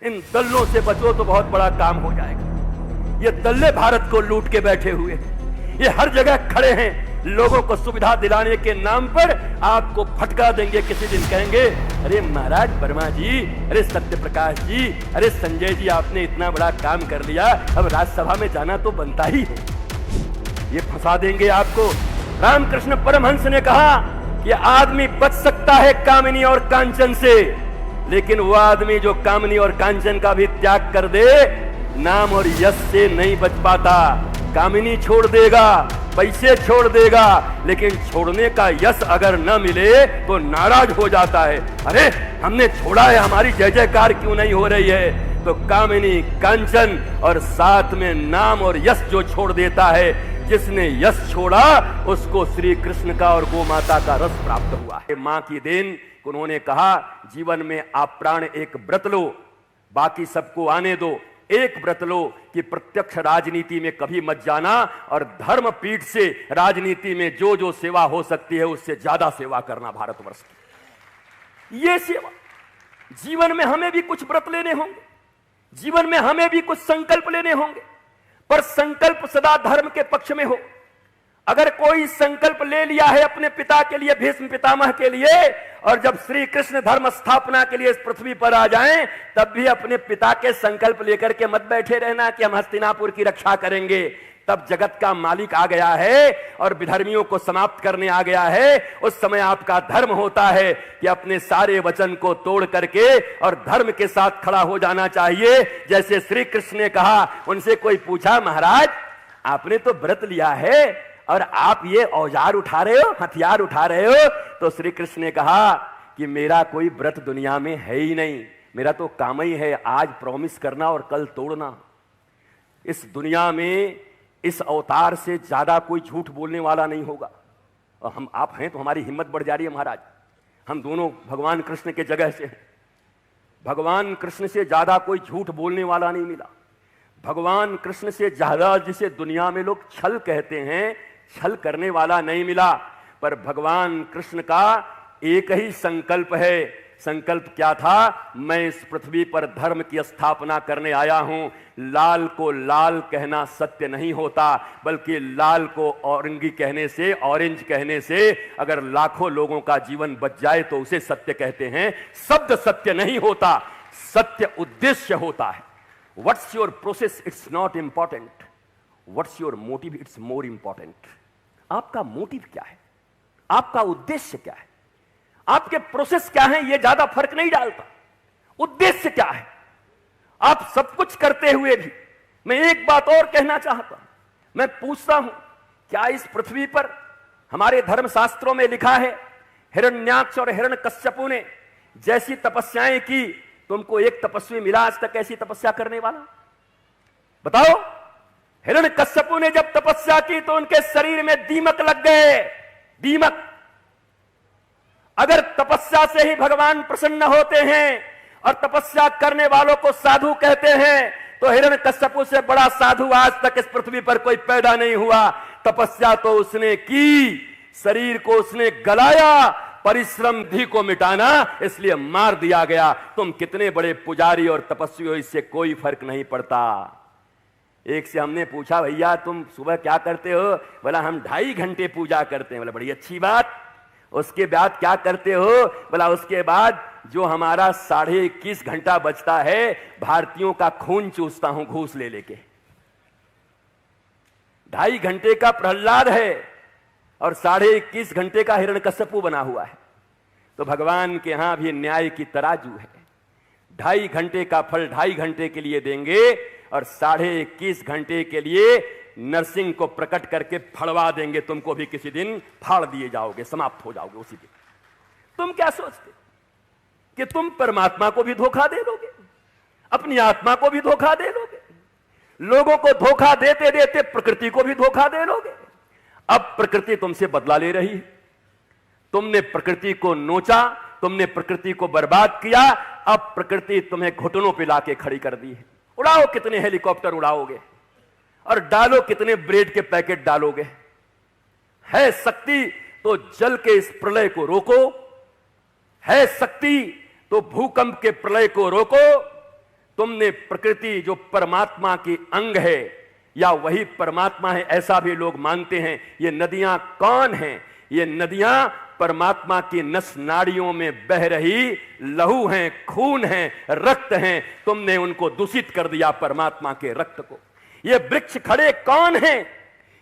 इन दल्लों से बचो तो बहुत बड़ा काम हो जाएगा। ये दल्ले भारत को लूट के बैठे हुए हैं, ये हर जगह खड़े हैं, लोगों को सुविधा दिलाने के नाम पर आपको फटका देंगे। किसी दिन कहेंगे, अरे महाराज वर्मा जी, अरे सत्य प्रकाश जी, अरे संजय जी, आपने इतना बड़ा काम कर लिया, अब राज्यसभा में जाना तो बनता ही है। ये फंसा देंगे आपको। रामकृष्ण परमहंस ने कहा कि आदमी बच सकता है कामिनी और कांचन से, लेकिन वो आदमी जो कामिनी और कांचन का भी त्याग कर दे, नाम और यश से नहीं बच पाता। कामिनी छोड़ देगा, पैसे छोड़ देगा, लेकिन छोड़ने का यश अगर न मिले तो नाराज हो जाता है। अरे हमने छोड़ा है, हमारी जय जयकार क्यों नहीं हो रही है? तो कामिनी, कांचन और साथ में नाम और यश जो छोड़ देता है, जिसने यश छोड़ा उसको श्री कृष्ण का और गो माता का रस प्राप्त हुआ है। मां की देन। उन्होंने कहा, जीवन में आप प्राण एक व्रत लो, बाकी सबको आने दो। एक व्रत लो कि प्रत्यक्ष राजनीति में कभी मत जाना, और धर्म पीठ से राजनीति में जो जो सेवा हो सकती है उससे ज्यादा सेवा करना भारतवर्ष की। ये सेवा जीवन में हमें भी कुछ व्रत लेने होंगे, जीवन में हमें भी कुछ संकल्प लेने होंगे, पर संकल्प सदा धर्म के पक्ष में हो। अगर कोई संकल्प ले लिया है अपने पिता के लिए, भीष्म पितामह के लिए, और जब श्री कृष्ण धर्म स्थापना के लिए इस पृथ्वी पर आ जाएं, तब भी अपने पिता के संकल्प लेकर के मत बैठे रहना कि हम हस्तिनापुर की रक्षा करेंगे। तब जगत का मालिक आ गया है और विधर्मियों को समाप्त करने आ गया है। उस समय आपका धर्म होता है कि अपने सारे वचन को तोड़ करके और धर्म के साथ खड़ा हो जाना चाहिए। जैसे श्री कृष्ण ने कहा, उनसे कोई पूछा, महाराज आपने तो व्रत लिया है और आप ये औजार उठा रहे हो, हथियार उठा रहे हो? तो श्री कृष्ण ने कहा कि मेरा कोई व्रत दुनिया में है ही नहीं, मेरा तो काम ही है आज प्रॉमिस करना और कल तोड़ना। इस दुनिया में इस अवतार से ज्यादा कोई झूठ बोलने वाला नहीं होगा, और हम आप हैं तो हमारी हिम्मत बढ़ जा रही है महाराज। हम दोनों भगवान कृष्ण के जगह से हैं। भगवान कृष्ण से ज्यादा कोई झूठ बोलने वाला नहीं मिला। भगवान कृष्ण से ज्यादा जिसे दुनिया में लोग छल कहते हैं, छल करने वाला नहीं मिला। पर भगवान कृष्ण का एक ही संकल्प है। संकल्प क्या था? मैं इस पृथ्वी पर धर्म की स्थापना करने आया हूं। लाल को लाल कहना सत्य नहीं होता, बल्कि लाल को औरंगी कहने से, ऑरेंज कहने से अगर लाखों लोगों का जीवन बच जाए तो उसे सत्य कहते हैं। शब्द सत्य नहीं होता, सत्य उद्देश्य होता है। What's your process? It's not important. What's your motive? It's more important. आपका मोटिव क्या है? आपका उद्देश्य क्या है? आपके प्रोसेस क्या है? यह ज्यादा फर्क नहीं डालता। उद्देश्य क्या है? आप सब कुछ करते हुए भी मैं एक बात और कहना चाहता हूं। मैं पूछता हूं, क्या इस पृथ्वी पर हमारे धर्मशास्त्रों में लिखा है, हिरण्याक्ष और हिरण्यकश्यपु ने जैसी तपस्याएं की, तुमको एक तपस्वी मिला आज तक ऐसी तपस्या करने वाला? बताओ। हिरण्यकश्यपु ने जब तपस्या की तो उनके शरीर में दीमक लग गए। दीमक। अगर तपस्या से ही भगवान प्रसन्न होते हैं और तपस्या करने वालों को साधु कहते हैं, तो हिरण्यकश्यपु से बड़ा साधु आज तक इस पृथ्वी पर कोई पैदा नहीं हुआ। तपस्या तो उसने की, शरीर को उसने गलाया, परिश्रम धी को मिटाना इसलिए मार दिया गया। तुम कितने बड़े पुजारी और तपस्वी हो, इससे कोई फर्क नहीं पड़ता। एक से हमने पूछा, भैया तुम सुबह क्या करते हो? बोला हम 2.5 घंटे पूजा करते हैं। बोला बड़ी अच्छी बात। उसके बाद क्या करते हो? बोला उसके बाद जो हमारा 21.5 घंटा बचता है, भारतीयों का खून चूसता हूं घूस ले लेके। 2.5 घंटे का प्रहलाद है और 21.5 घंटे का हिरण्यकश्यपु बना हुआ है। तो भगवान के यहां भी न्याय की तराजू है। 2.5 घंटे का फल 2.5 घंटे के लिए देंगे और 21.5 घंटे के लिए नरसिंह को प्रकट करके फड़वा देंगे। तुमको भी किसी दिन फाड़ दिए जाओगे, समाप्त हो जाओगे उसी दिन। तुम क्या सोचते कि तुम परमात्मा को भी धोखा दे दोगे, अपनी आत्मा को भी धोखा दे दोगे, लोगों को धोखा देते देते प्रकृति को भी धोखा दे दोगे। अब प्रकृति तुमसे बदला ले रही है। तुमने प्रकृति को नोचा, तुमने प्रकृति को बर्बाद किया, अब प्रकृति तुम्हें घुटनों पे लाके खड़ी कर दी है। उड़ाओ कितने हेलीकॉप्टर उड़ाओगे और डालो कितने ब्रेड के पैकेट डालोगे। है शक्ति तो जल के इस प्रलय को रोको, है शक्ति तो भूकंप के प्रलय को रोको, तुमने प्रकृति जो परमात्मा की अंग है या वही परमात्मा है ऐसा भी लोग मानते हैं। ये नदियां कौन हैं? ये नदियां परमात्मा की नस नाड़ियों में बह रही लहू हैं, खून हैं, रक्त हैं। तुमने उनको दूषित कर दिया, परमात्मा के रक्त को। ये वृक्ष खड़े कौन हैं?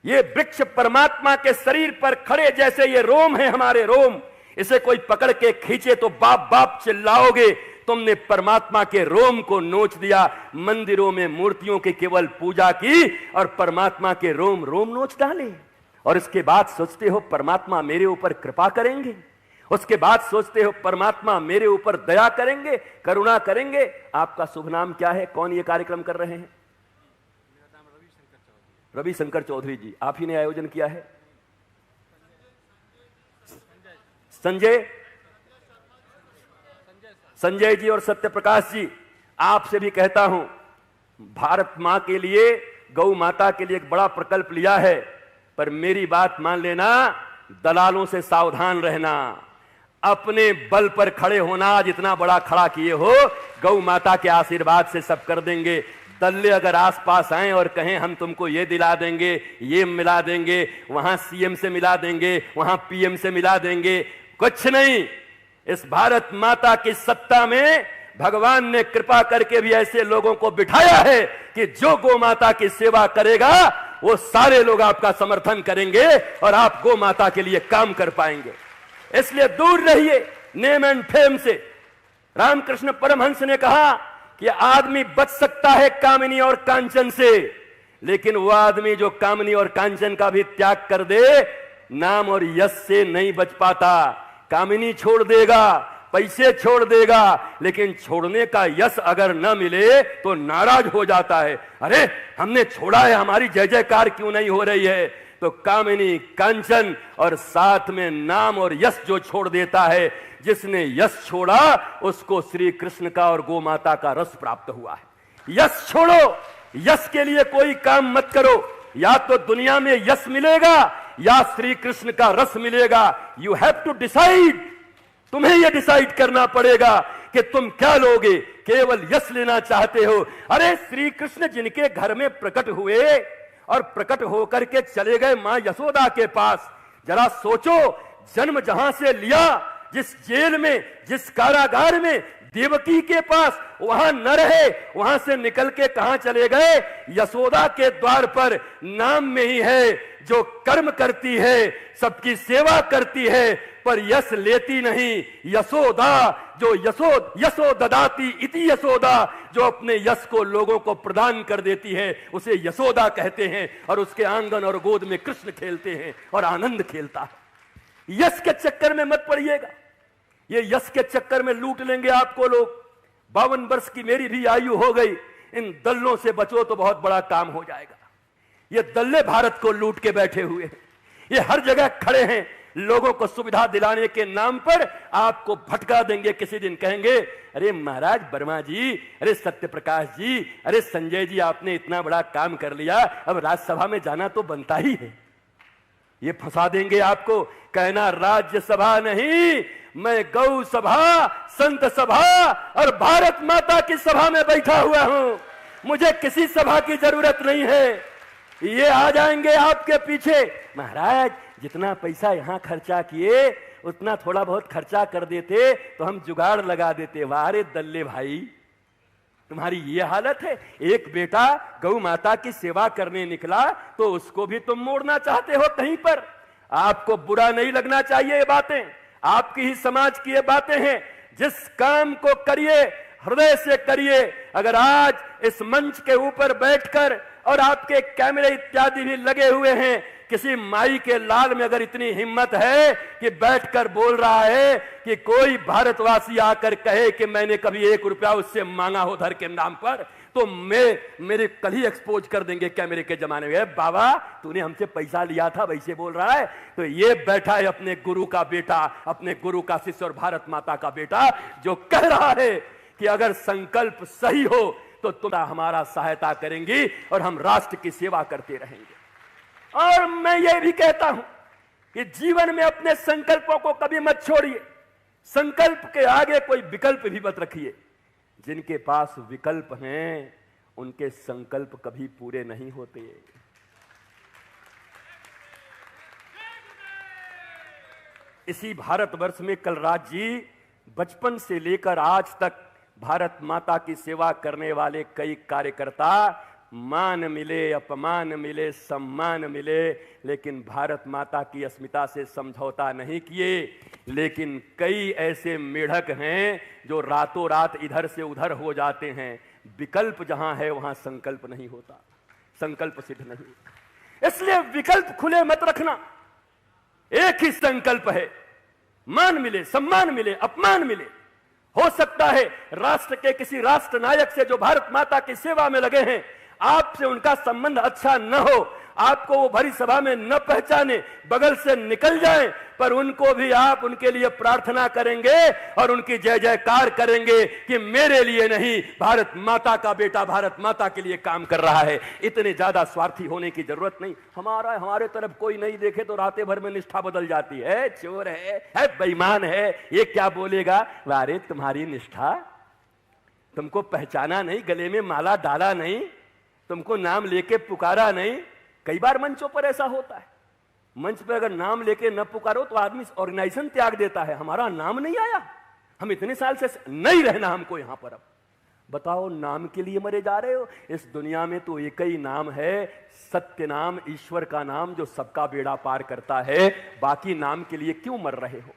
ये वृक्ष परमात्मा के शरीर पर खड़े, जैसे ये रोम है हमारे रोम, इसे कोई पकड़ के खींचे तो बाप बाप चिल्लाओगे। तुमने परमात्मा के रोम को नोच दिया, मंदिरों में मूर्तियों की केवल पूजा की और परमात्मा के रोम रोम नोच डाले। और इसके बाद सोचते हो परमात्मा मेरे ऊपर कृपा करेंगे, उसके बाद सोचते हो परमात्मा मेरे ऊपर दया करेंगे, करुणा करेंगे। आपका शुभ नाम क्या है? कौन ये कार्यक्रम कर रहे हैं? रविशंकर चौधरी जी, आप ही ने आयोजन किया है। संजय जी और सत्य प्रकाश जी, आपसे भी कहता हूं, भारत मां के लिए, गौ माता के लिए एक बड़ा प्रकल्प लिया है, पर मेरी बात मान लेना, दलालों से सावधान रहना। अपने बल पर खड़े होना, आज इतना बड़ा खड़ा किए हो, गौ माता के आशीर्वाद से सब कर देंगे। दल्ले अगर आसपास आए और कहें हम तुमको ये दिला देंगे, ये मिला देंगे, वहां सीएम से मिला देंगे, वहां पीएम से मिला देंगे, कुछ नहीं। इस भारत माता की सत्ता में भगवान ने कृपा करके भी ऐसे लोगों को बिठाया है कि जो गौ माता की सेवा करेगा वो सारे लोग आपका समर्थन करेंगे और आप गौ माता के लिए काम कर पाएंगे। इसलिए दूर रहिए नेम एंड फेम से। रामकृष्ण परमहंस ने कहा कि आदमी बच सकता है कामिनी और कांचन से, लेकिन वह आदमी जो कामिनी और कांचन का भी त्याग कर दे, नाम और यश से नहीं बच पाता। कामिनी छोड़ देगा, पैसे छोड़ देगा, लेकिन छोड़ने का यश अगर न मिले तो नाराज हो जाता है। अरे हमने छोड़ा है, हमारी जय जयकार क्यों नहीं हो रही है? तो कामिनी, कांचन और साथ में नाम और यश जो छोड़ देता है, जिसने यश छोड़ा उसको श्री कृष्ण का और गौ माता का रस प्राप्त हुआ है। यश छोड़ो, यश के लिए कोई काम मत करो। या तो दुनिया में यश मिलेगा या श्री कृष्ण का रस मिलेगा। You have to decide. तुम्हें यह डिसाइड करना पड़ेगा कि तुम क्या लोगे। केवल यश लेना चाहते हो? अरे श्री कृष्ण जिनके घर में प्रकट हुए और प्रकट होकर के चले गए मां यशोदा के पास, जरा सोचो, जन्म जहां से लिया, जिस जेल में, जिस कारागार में, देवकी के पास, वहां न रहे, वहां से निकल के कहां चले गए? यशोदा के द्वार पर। नाम में ही है, जो कर्म करती है, सबकी सेवा करती है, पर यश लेती नहीं। यशोदा, जो यशो ददाती इति यशोदा, जो अपने यश को लोगों को प्रदान कर देती है, उसे यशोदा कहते हैं। और उसके आंगन और गोद में कृष्ण खेलते हैं और आनंद खेलता है। यश के चक्कर में मत पड़िएगा, ये यश के चक्कर में लूट लेंगे आपको लोग। 52 वर्ष की मेरी भी आयु हो गई। इन दल्लों से बचो तो बहुत बड़ा काम हो जाएगा। ये दल्ले भारत को लूट के बैठे हुए हैं, ये हर जगह खड़े हैं, लोगों को सुविधा दिलाने के नाम पर आपको भटका देंगे। किसी दिन कहेंगे, अरे महाराज वर्मा जी, अरे सत्य प्रकाश जी, अरे संजय जी, आपने इतना बड़ा काम कर लिया, अब राज्यसभा में जाना तो बनता ही है। ये फंसा देंगे आपको। कहना राज्यसभा नहीं, मैं गौ सभा, संत सभा और भारत माता की सभा में बैठा हुआ हूं। मुझे किसी सभा की जरूरत नहीं है। ये आ जाएंगे आपके पीछे, महाराज जितना पैसा यहां खर्चा किए उतना थोड़ा बहुत खर्चा कर देते तो हम जुगाड़ लगा देते। वारे दल्ले भाई, तुम्हारी ये हालत है। एक बेटा गौ माता की सेवा करने निकला तो उसको भी तुम मोड़ना चाहते हो कहीं पर। आपको बुरा नहीं लगना चाहिए, ये बातें आपकी ही समाज की ये बातें हैं। जिस काम को करिए हृदय से करिए। अगर आज इस मंच के ऊपर बैठकर, और आपके कैमरे इत्यादि भी लगे हुए हैं, किसी माई के लाल में अगर इतनी हिम्मत है कि बैठकर बोल रहा है कि कोई भारतवासी आकर कहे कि मैंने कभी 1 रुपया उससे मांगा हो धर के नाम पर, तो मेरे कल ही एक्सपोज कर देंगे कैमरे के जमाने में। बाबा तूने हमसे पैसा लिया था, वैसे बोल रहा है। तो ये बैठा है अपने गुरु का बेटा, अपने गुरु का शिष्य और भारत माता का बेटा, जो कह रहा है कि अगर संकल्प सही हो तो तुम हमारा सहायता करेंगी और हम राष्ट्र की सेवा करते रहेंगे। और मैं ये भी कहता हूं कि जीवन में अपने संकल्पों को कभी मत छोड़िए। संकल्प के आगे कोई विकल्प भी मत रखिए। जिनके पास विकल्प हैं उनके संकल्प कभी पूरे नहीं होते। इसी भारतवर्ष में कलराज जी बचपन से लेकर आज तक भारत माता की सेवा करने वाले कई कार्यकर्ता, मान मिले अपमान मिले सम्मान मिले, लेकिन भारत माता की अस्मिता से समझौता नहीं किए। लेकिन कई ऐसे मेढक हैं जो रातों रात इधर से उधर हो जाते हैं। विकल्प जहां है वहां संकल्प नहीं होता, संकल्प सिद्ध नहीं होता। इसलिए विकल्प खुले मत रखना। एक ही संकल्प है, मान मिले सम्मान मिले अपमान मिले। हो सकता है राष्ट्र के किसी राष्ट्र नायक से जो भारत माता की सेवा में लगे हैं, आपसे उनका संबंध अच्छा न हो, आपको वो भरी सभा में न पहचाने, बगल से निकल जाएं, पर उनको भी आप उनके लिए प्रार्थना करेंगे और उनकी जय जयकार करेंगे कि मेरे लिए नहीं, भारत माता का बेटा भारत माता के लिए काम कर रहा है। इतने ज्यादा स्वार्थी होने की जरूरत नहीं। हमारे तरफ कोई नहीं देखे तो रातें भर में निष्ठा बदल जाती है, चोर है बेईमान है, ये क्या बोलेगा। अरे तुम्हारी निष्ठा, तुमको पहचाना नहीं, गले में माला डाला नहीं, तुमको नाम लेके पुकारा नहीं। कई बार मंचों पर ऐसा होता है, मंच पर अगर नाम लेके न पुकारो तो आदमी ऑर्गेनाइजेशन त्याग देता है। हमारा नाम नहीं आया, हम इतने साल से नहीं रहना हमको यहां पर। अब बताओ, नाम के लिए मरे जा रहे हो? इस दुनिया में तो एक ही नाम है, सत्य नाम, ईश्वर का नाम, जो सबका बेड़ा पार करता है। बाकी नाम के लिए क्यों मर रहे हो?